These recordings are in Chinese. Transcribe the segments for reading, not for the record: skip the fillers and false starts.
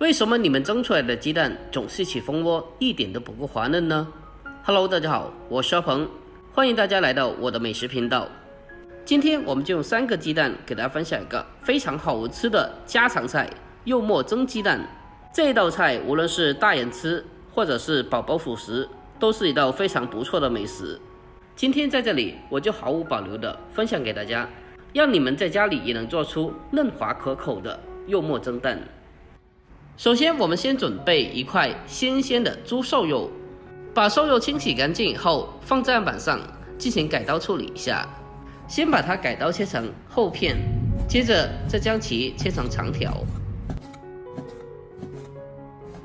为什么你们蒸出来的鸡蛋总是起蜂窝，一点都不够滑嫩呢？ Hello， 大家好，我是阿鹏，欢迎大家来到我的美食频道。今天我们就用3个鸡蛋给大家分享一个非常好吃的家常菜——柚末蒸鸡蛋。这道菜无论是大人吃，或者是宝宝辅食，都是一道非常不错的美食。今天在这里，我就毫无保留的分享给大家，让你们在家里也能做出嫩滑可口的柚末蒸蛋。首先，我们先准备一块新鲜的猪瘦肉，把瘦肉清洗干净以后，放在案板上进行改刀处理一下。先把它改刀切成厚片，接着再将其切成长条。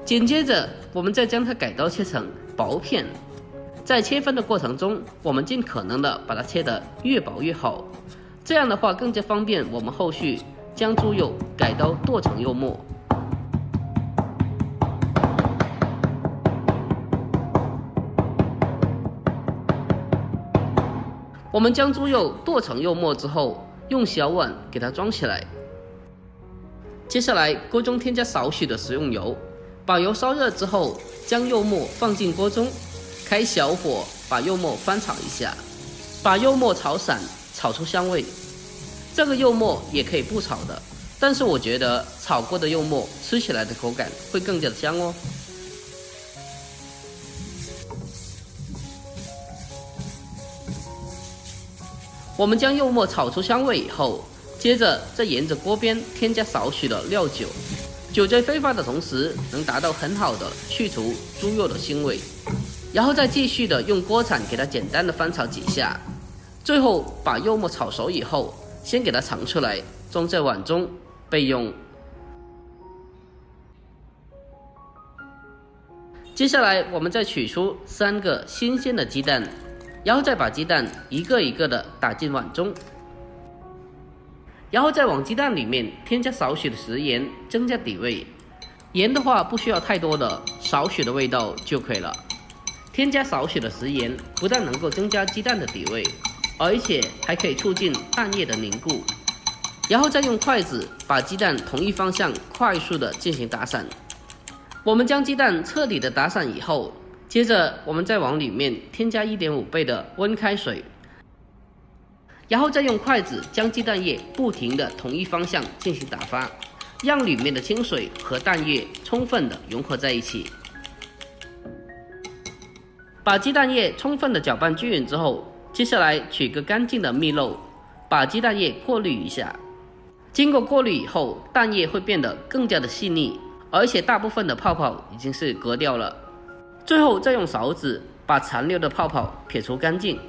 紧接着，我们再将它改刀切成薄片。在切分的过程中，我们尽可能的把它切得越薄越好，这样的话更加方便我们后续将猪肉改刀剁成柚末。我们将猪肉剁成柚末之后，用小碗给它装起来。接下来，锅中添加少许的食用油，把油烧热之后，将柚末放进锅中，开小火把柚末翻炒一下，把柚末炒散，炒出香味。这个柚末也可以不炒的，但是我觉得炒过的柚末吃起来的口感会更加的香哦。我们将柚末炒出香味以后，接着再沿着锅边添加少许的料酒，酒在挥发的同时，能达到很好的去除猪肉的腥味。然后再继续的用锅铲给它简单的翻炒几下，最后把柚末炒熟以后，先给它盛出来，装在碗中备用。接下来我们再取出3个新鲜的鸡蛋，然后再把鸡蛋一个一个的打进碗中，然后再往鸡蛋里面添加少许的食盐，增加底味。盐的话不需要太多的，少许的味道就可以了。添加少许的食盐，不但能够增加鸡蛋的底味，而且还可以促进蛋液的凝固。然后再用筷子把鸡蛋同一方向快速的进行打散。我们将鸡蛋彻底的打散以后，接着我们再往里面添加1.5倍的温开水，然后再用筷子将鸡蛋液不停的同一方向进行打发，让里面的清水和蛋液充分的融合在一起。把鸡蛋液充分的搅拌均匀之后，接下来取个干净的蜜漏，把鸡蛋液过滤一下。经过过滤以后，蛋液会变得更加的细腻，而且大部分的泡泡已经是隔掉了。最后再用勺子把残留的泡泡撇除干净。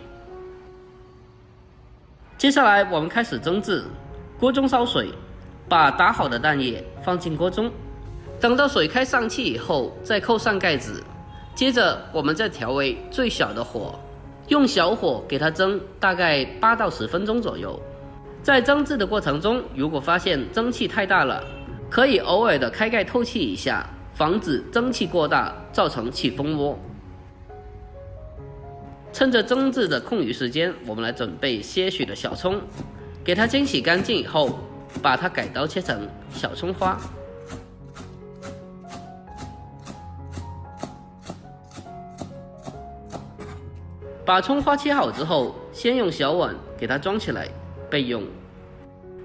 接下来我们开始蒸制，锅中烧水，把打好的蛋液放进锅中，等到水开上气以后，再扣上盖子。接着我们再调为最小的火，用小火给它蒸大概8到10分钟左右。在蒸制的过程中，如果发现蒸汽太大了，可以偶尔的开盖透气一下，防止蒸汽过大造成起蜂窝。趁着蒸制的空余时间，我们来准备些许的小葱，给它清洗干净以后，把它改刀切成小葱花。把葱花切好之后，先用小碗给它装起来备用。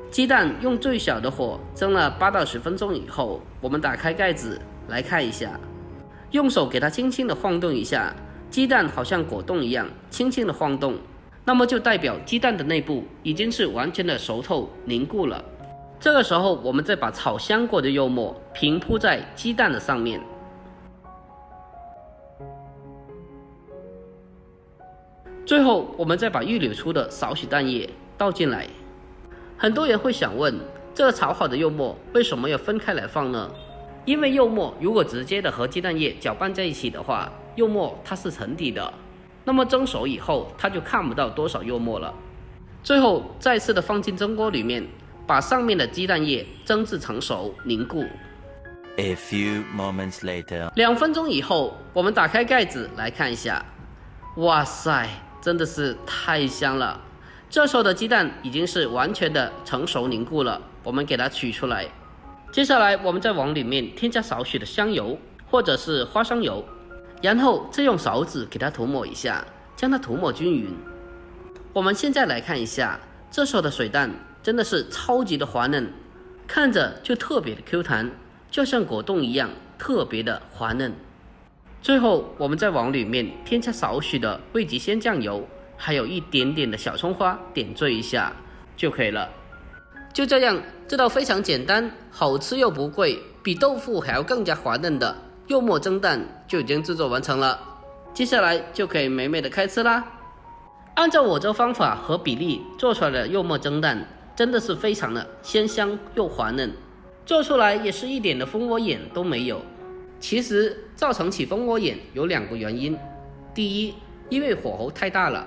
鸡蛋用最小的火蒸了8到10分钟以后，我们打开盖子来看一下，用手给它轻轻的晃动一下，鸡蛋好像果冻一样轻轻的晃动，那么就代表鸡蛋的内部已经是完全的熟透凝固了。这个时候我们再把炒香过的柚末平铺在鸡蛋的上面。最后我们再把预留出的少许蛋液倒进来。很多人会想问，这个炒好的柚末为什么要分开来放呢？因为柚末如果直接的和鸡蛋液搅拌在一起的话，柚末它是沉底的，那么蒸熟以后它就看不到多少柚末了。最后再次的放进蒸锅里面，把上面的鸡蛋液蒸至成熟凝固。A few moments later， 2分钟以后，我们打开盖子来看一下，哇塞，真的是太香了！这时候的鸡蛋已经是完全的成熟凝固了，我们给它取出来。接下来我们再往里面添加少许的香油或者是花生油，然后再用勺子给它涂抹一下，将它涂抹均匀。我们现在来看一下，这时候的水蛋真的是超级的滑嫩，看着就特别的 Q 弹，就像果冻一样，特别的滑嫩。最后我们再往里面添加少许的味极鲜酱油，还有一点点的小葱花，点缀一下就可以了。就这样，这道非常简单、好吃又不贵，比豆腐还要更加滑嫩的柚沫蒸蛋就已经制作完成了。接下来就可以美美的开吃啦。按照我这方法和比例做出来的柚沫蒸蛋，真的是非常的鲜香又滑嫩，做出来也是一点的蜂窝眼都没有。其实造成起蜂窝眼有2个原因，第一，因为火候太大了，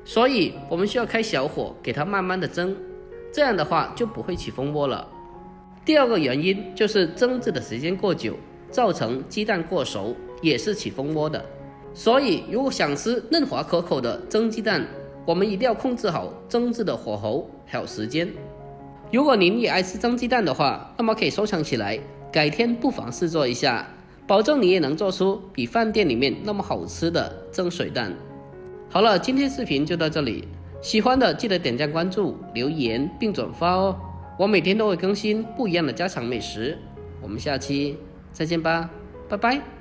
所以我们需要开小火给它慢慢的蒸，这样的话就不会起蜂窝了。第2个原因就是蒸制的时间过久，造成鸡蛋过熟，也是起蜂窝的。所以如果想吃嫩滑可口的蒸鸡蛋，我们一定要控制好蒸制的火候还有时间。如果您也爱吃蒸鸡蛋的话，那么可以收藏起来，改天不妨试做一下，保证你也能做出比饭店里面那么好吃的蒸水蛋。好了，今天视频就到这里，喜欢的记得点赞关注、留言并转发哦。我每天都会更新不一样的家常美食，我们下期再见吧，拜拜。